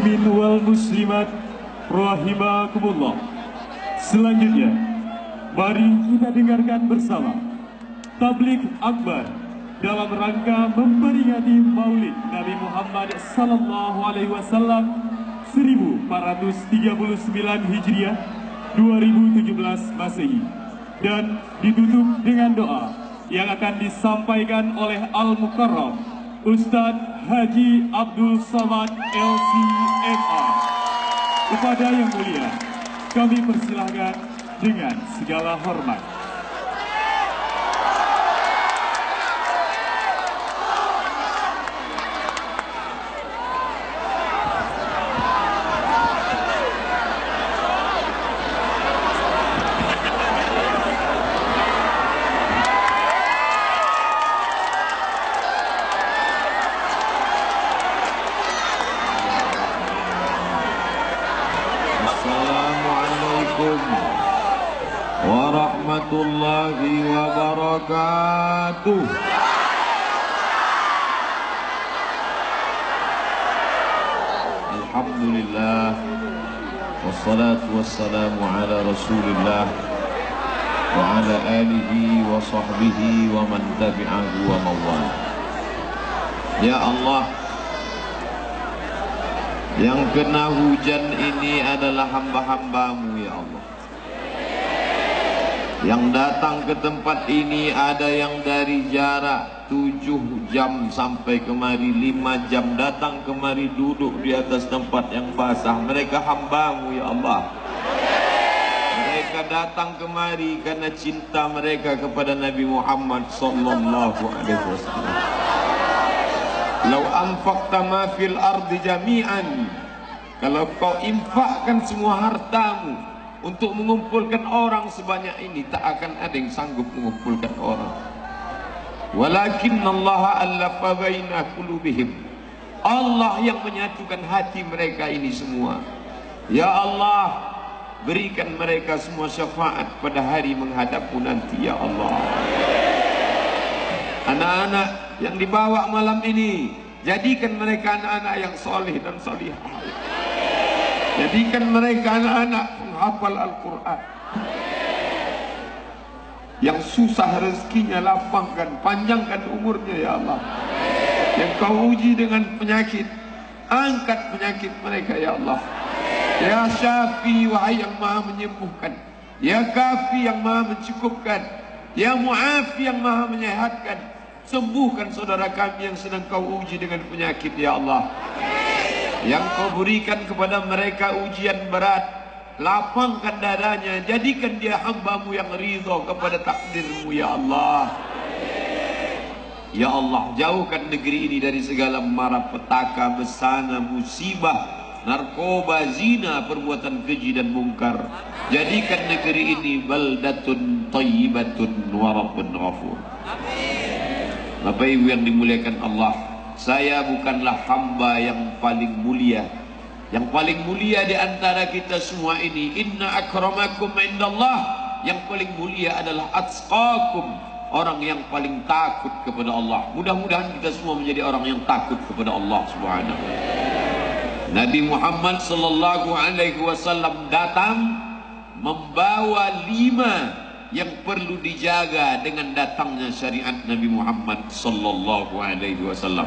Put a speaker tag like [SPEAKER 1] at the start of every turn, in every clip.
[SPEAKER 1] muslimin wal muslimat rahimakumullah. Selanjutnya, mari kita dengarkan bersama tabligh akbar dalam rangka memperingati Maulid Nabi Muhammad sallallahu alaihi wasallam 1439 Hijriah 2017 Masehi, dan ditutup dengan doa yang akan disampaikan oleh Al-Mukarram Ustadz Haji Abdul Somad LC.MA. Kepada yang mulia, kami persilahkan dengan segala hormat.
[SPEAKER 2] Warahmatullahi wabarakatuh. Alhamdulillah, wassalatu wassalamu ala rasulillah wa ala alihi wa sahbihi wa man tabi'ahu wa mawala. Ya Allah, yang kena hujan ini adalah hamba-hambamu ya Allah. Yang datang ke tempat ini ada yang dari jarak 7 jam sampai kemari, 5 jam datang kemari, duduk di atas tempat yang basah. Mereka hambamu ya Allah. Mereka datang kemari karena cinta mereka kepada Nabi Muhammad sallallahu alaihi wasallam. Lau anfaqta ma fil ardi jami'an, kalau kau infakkan semua hartamu untuk mengumpulkan orang sebanyak ini, tak akan ada yang sanggup mengumpulkan orang. Walakin Allah allafa baina qulubihim, Allah yang menyatukan hati mereka ini semua. Ya Allah, berikan mereka semua syafaat pada hari menghadapmu nanti ya Allah. Anak-anak yang dibawa malam ini, jadikan mereka anak-anak yang soleh dan solihah. Jadikan mereka anak-anak penghafal Al-Quran. Yang susah rezekinya lapangkan, panjangkan umurnya ya Allah. Yang kau uji dengan penyakit, angkat penyakit mereka ya Allah. Ya Syafi, wahai yang maha menyembuhkan. Ya Kafi, yang maha mencukupkan. Ya Mu'afi, yang maha menyehatkan. Sembuhkan saudara kami yang sedang kau uji dengan penyakit ya Allah. Yang kau berikan kepada mereka ujian berat, lapangkan dadanya, jadikan dia hambamu yang ridha kepada takdirmu ya Allah. Ya Allah, jauhkan negeri ini dari segala mara petaka, besana, musibah, narkoba, zina, perbuatan keji dan mungkar. Jadikan negeri ini baldatun thayyibatun wa rabbun ghafur. Bapak Ibu yang dimuliakan Allah, saya bukanlah hamba yang paling mulia. Yang paling mulia di antara kita semua ini, inna akramakum indallah, yang paling mulia adalah atqakum, orang yang paling takut kepada Allah. Mudah-mudahan kita semua menjadi orang yang takut kepada Allah Subhanahu wa ta'ala. Nabi Muhammad sallallahu alaihi wasallam datang membawa 5 yang perlu dijaga dengan datangnya syariat Nabi Muhammad sallallahu alaihi wasallam.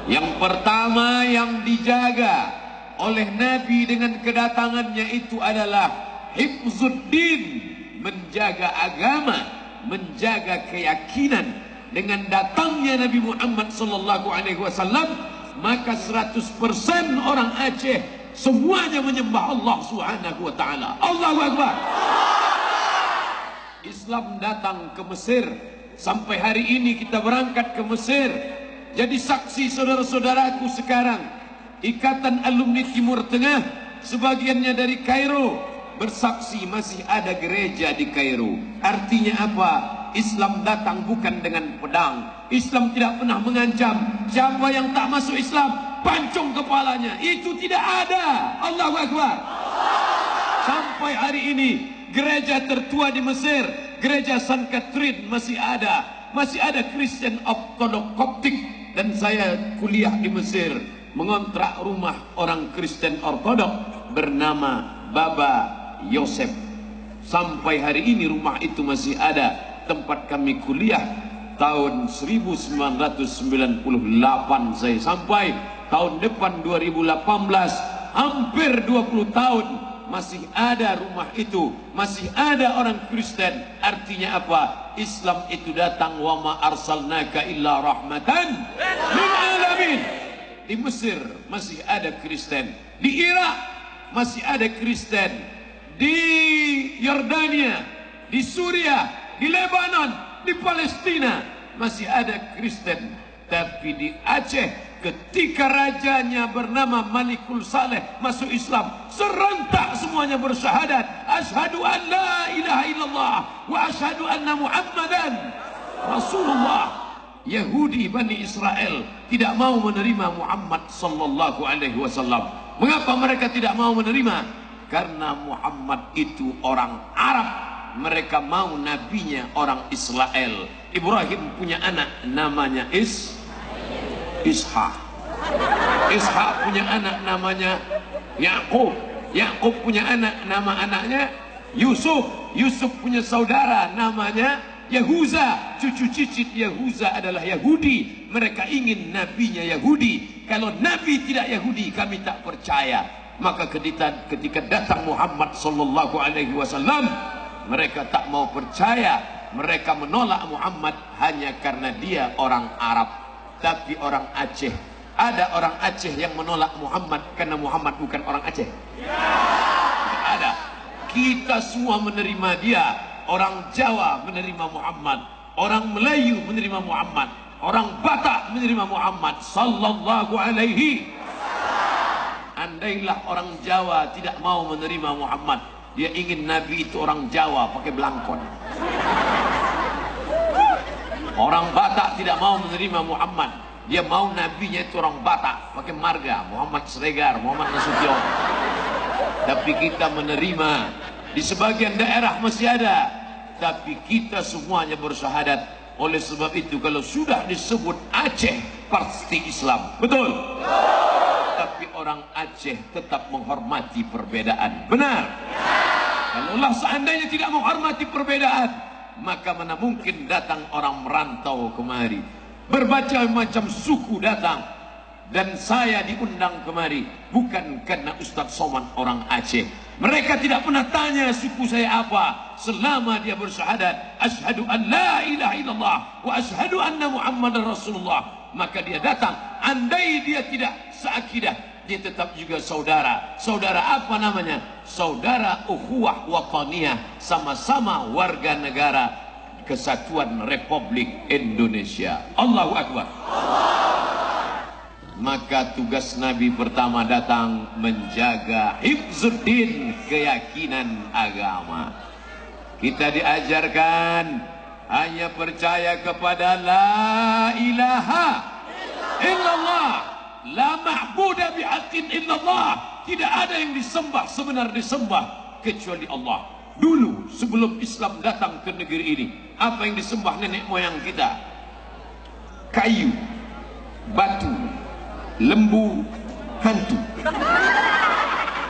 [SPEAKER 2] Yang pertama yang dijaga oleh Nabi dengan kedatangannya itu adalah hifzuddin, menjaga agama, menjaga keyakinan. Dengan datangnya Nabi Muhammad sallallahu alaihi wasallam, maka 100% orang Aceh semuanya menyembah Allah Subhanahu wa taala. Allahu Akbar. Islam datang ke Mesir. Sampai hari ini kita berangkat ke Mesir. Jadi saksi saudara-saudaraku sekarang, Ikatan Alumni Timur Tengah, sebagiannya dari Kairo, bersaksi masih ada gereja di Kairo. Artinya apa? Islam datang bukan dengan pedang. Islam tidak pernah mengancam. Siapa yang tak masuk Islam, pancung kepalanya. Itu tidak ada. Allahu Akbar. Sampai hari ini gereja tertua di Mesir, gereja San Catherine, masih ada. Masih ada Christian Orthodox Coptic. Dan saya kuliah di Mesir. mengontrak rumah orang Kristen Ortodok bernama Baba Yosef. Sampai hari ini rumah itu masih ada tempat kami kuliah. Tahun 1998 saya sampai, tahun depan 2018, hampir 20 tahun masih ada rumah itu, masih ada orang Kristen. Artinya apa? Islam itu datang, wa ma arsalnaka illa rahmatan lil alamin. Di Mesir masih ada Kristen, di Irak masih ada Kristen, di Yordania, di Suriah, di Lebanon, di Palestina masih ada Kristen. Tapi di Aceh, ketika rajanya bernama Malikul Saleh masuk Islam, serentak semuanya bersyahadat, asyhadu an la ilaha illallah wa asyhadu anna Muhammadan Rasulullah. Yahudi Bani Israel tidak mau menerima Muhammad sallallahu alaihi wasallam. Mengapa mereka tidak mau menerima? Karena Muhammad itu orang Arab. Mereka mau nabinya orang Israel. Ibrahim punya anak namanya Ishak. Ishak punya anak namanya Yakub. Yakub punya anak, nama anaknya Yusuf. Yusuf punya saudara namanya Yahuza. Cucu cicit Yahuza adalah Yahudi. Mereka ingin nabinya Yahudi. Kalau nabi tidak Yahudi, kami tak percaya. Maka ketika datang Muhammad sallallahu alaihi wasallam, mereka tak mau percaya. Mereka menolak Muhammad hanya karena dia orang Arab. Tapi orang Aceh, ada orang Aceh yang menolak Muhammad karena Muhammad bukan orang Aceh? Tidak ada. Kita semua menerima dia. Orang Jawa menerima Muhammad, orang Melayu menerima Muhammad, orang Batak menerima Muhammad sallallahu alaihi. Andailah orang Jawa tidak mau menerima Muhammad, dia ingin Nabi itu orang Jawa pakai belangkon. Orang Batak tidak mau menerima Muhammad, dia mau nabinya itu orang Batak pakai marga, Muhammad Sregar, Muhammad Nasution. Tapi kita menerima. Di sebagian daerah masih ada, tapi kita semuanya bersyahadat. Oleh sebab itu kalau sudah disebut Aceh pasti Islam. Betul? Tapi orang Aceh tetap menghormati perbedaan. Benar? Kalaulah seandainya tidak menghormati perbedaan, maka mana mungkin datang orang merantau kemari. Berbagai macam suku datang. Dan saya diundang kemari bukan karena Ustaz Somad orang Aceh. Mereka tidak pernah tanya suku saya apa. Selama dia bersyahadat, asyhadu an la ilaha illallah wa asyhadu anna Muhammadar Rasulullah, maka dia datang. Andai dia tidak seakidah, dia tetap juga saudara. Saudara apa namanya? Saudara ukhuwah wataniyah, sama-sama warga negara Kesatuan Republik Indonesia. Allahu Akbar. Maka tugas Nabi pertama datang menjaga hifzuddin, keyakinan agama. Kita diajarkan hanya percaya kepada la ilaha illallah, la ma'budu bihaqqin illallah. Tidak ada yang disembah sebenar disembah kecuali Allah. Dulu sebelum Islam datang ke negeri ini, apa yang disembah nenek moyang kita? Kayu, batu, lembu, hantu.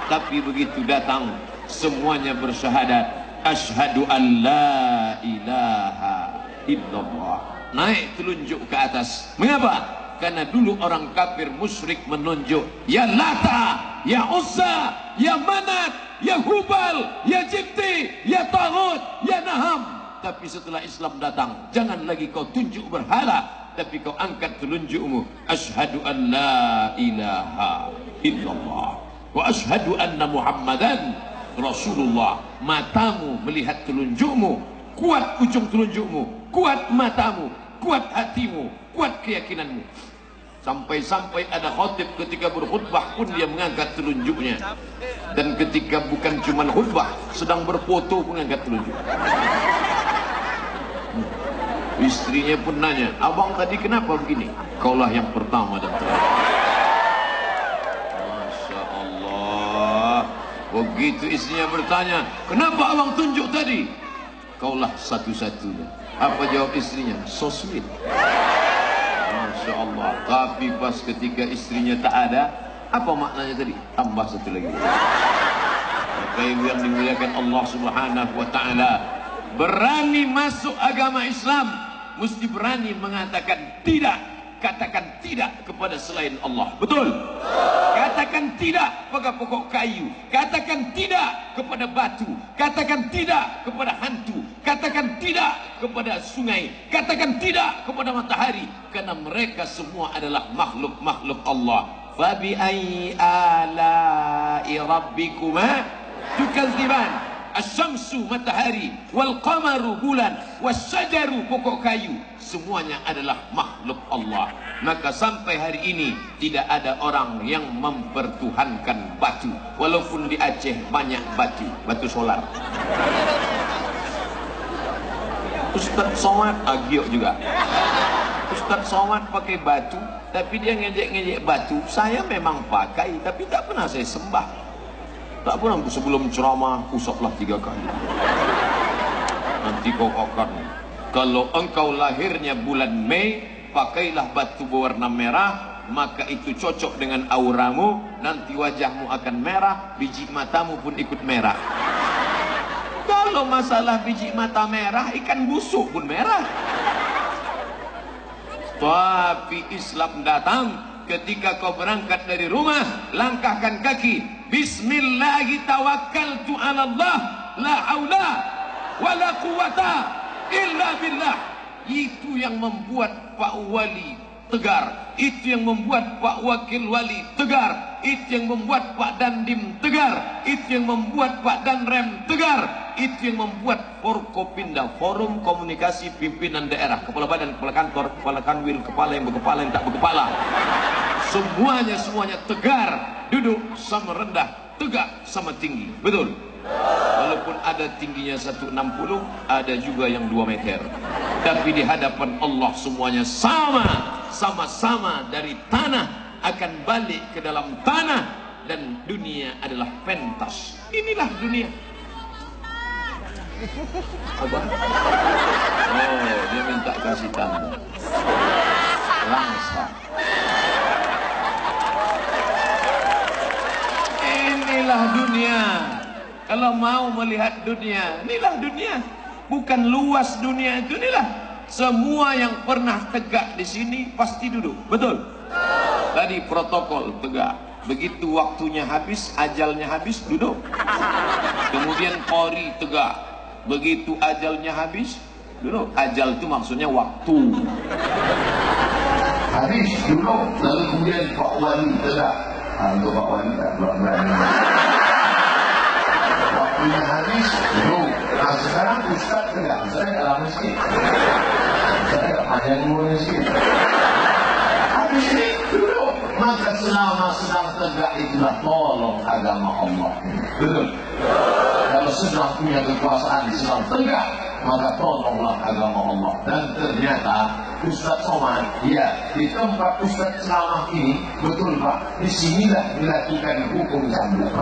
[SPEAKER 2] Tapi begitu datang, semuanya bersyahadat, asyhadu an la ilaha illallah. Naik telunjuk ke atas. Mengapa? Karena dulu orang kafir musyrik menunjuk, ya Lata, ya Uzza, ya Manat, ya Hubal, ya Jibti, ya Taghut, ya Naham. Tapi setelah Islam datang, jangan lagi kau tunjuk berhala, tapi kau angkat telunjukmu, asyhadu an la ilaha illallah wa asyhadu anna Muhammadan Rasulullah. Matamu melihat telunjukmu, kuat ujung telunjukmu, kuat matamu, kuat hatimu, kuat keyakinanmu. Sampai-sampai ada khatib ketika berkhutbah pun dia mengangkat telunjuknya. Dan ketika bukan cuma khutbah, sedang berfoto pun mengangkat telunjuk. Istrinya pun nanya, abang tadi kenapa begini? Kaulah yang pertama dan terakhir. Masya Allah. Begitu istrinya bertanya, kenapa abang tunjuk tadi? Kaulah satu-satunya. Apa jawab istrinya? So sweet. Masya Masya Allah. Tapi pas ketika istrinya tak ada, apa maknanya tadi? Tambah satu lagi. Maka yang dimuliakan Allah Subhanahu wa Ta'ala, berani masuk agama Islam, mesti berani mengatakan tidak. Katakan tidak kepada selain Allah. Betul? Katakan tidak pada pokok kayu. Katakan tidak kepada batu. Katakan tidak kepada hantu. Katakan tidak kepada sungai. Katakan tidak kepada matahari. Karena mereka semua adalah makhluk-makhluk Allah. Fabi ayyi ala'i rabbikuma tukadziban. Asy-syamsu matahari, wal qamaru bulan, wasyajaru pokok kayu, semuanya adalah makhluk Allah. Maka sampai hari ini tidak ada orang yang mempertuhankan batu, walaupun di Aceh banyak batu solar. Ustaz Somad agiok juga. Ustaz Somad pakai batu, tapi dia ngejek-ngejek batu. Saya memang pakai, tapi tak pernah saya sembah. Tak pernah sebelum ceramah usaplah 3 kali. Nanti kau akan, kalau engkau lahirnya bulan Mei, pakailah batu berwarna merah, maka itu cocok dengan auramu. Nanti wajahmu akan merah, biji matamu pun ikut merah. Kalau masalah biji mata merah, ikan busuk pun merah. Tapi Islam datang ketika kau berangkat dari rumah, langkahkan kaki. Bismillahi tawakkaltu ala Allah, la haula wala quwata illa billah. Itu yang membuat Pak Wali tegar. Itu yang membuat Pak Wakil Wali tegar. Itu yang membuat Pak Dandim tegar. Itu yang membuat Pak Danrem tegar. Itu yang membuat Forkopinda, Forum Komunikasi Pimpinan Daerah, kepala badan, kepala kantor, kepala kanwil, kepala yang berkepala, yang tak berkepala, semuanya tegar, duduk sama rendah, tegak sama tinggi. Betul? Walaupun ada tingginya 160, ada juga yang 2 meter. Tapi di hadapan Allah semuanya sama-sama dari tanah akan balik ke dalam tanah, dan dunia adalah pentas. Inilah dunia. Apa? Oh, dia minta kasih tamu. Langsung. Inilah dunia. Kalau mau melihat dunia, inilah dunia. Bukan luas dunia itu, inilah. Semua yang pernah tegak di sini pasti duduk. Betul? Tadi protokol tegak. Begitu waktunya habis, ajalnya habis, duduk. Kemudian Polri tegak. Begitu ajalnya habis, duduk. Ajal itu maksudnya waktu. Habis, duduk. Lalu kemudian Pak Wali tegak. Untuk Pak Wali tak berani. Waktunya habis, duduk. Nah sekarang Ustaz tegak. Saya tak lama sikit. Saya tak panjang dulu sikit. Habis ini, duduk. Maka selama sedang tegak itulah tolong agama Allah. Betul? Kalau sedang punya kekuasaan di sedang tegak, maka tolonglah agama Allah. Dan ternyata Ustaz Somad, ya, di tempat Ustaz ceramah ini, betul Pak, disinilah dilakukan hukum cambuk.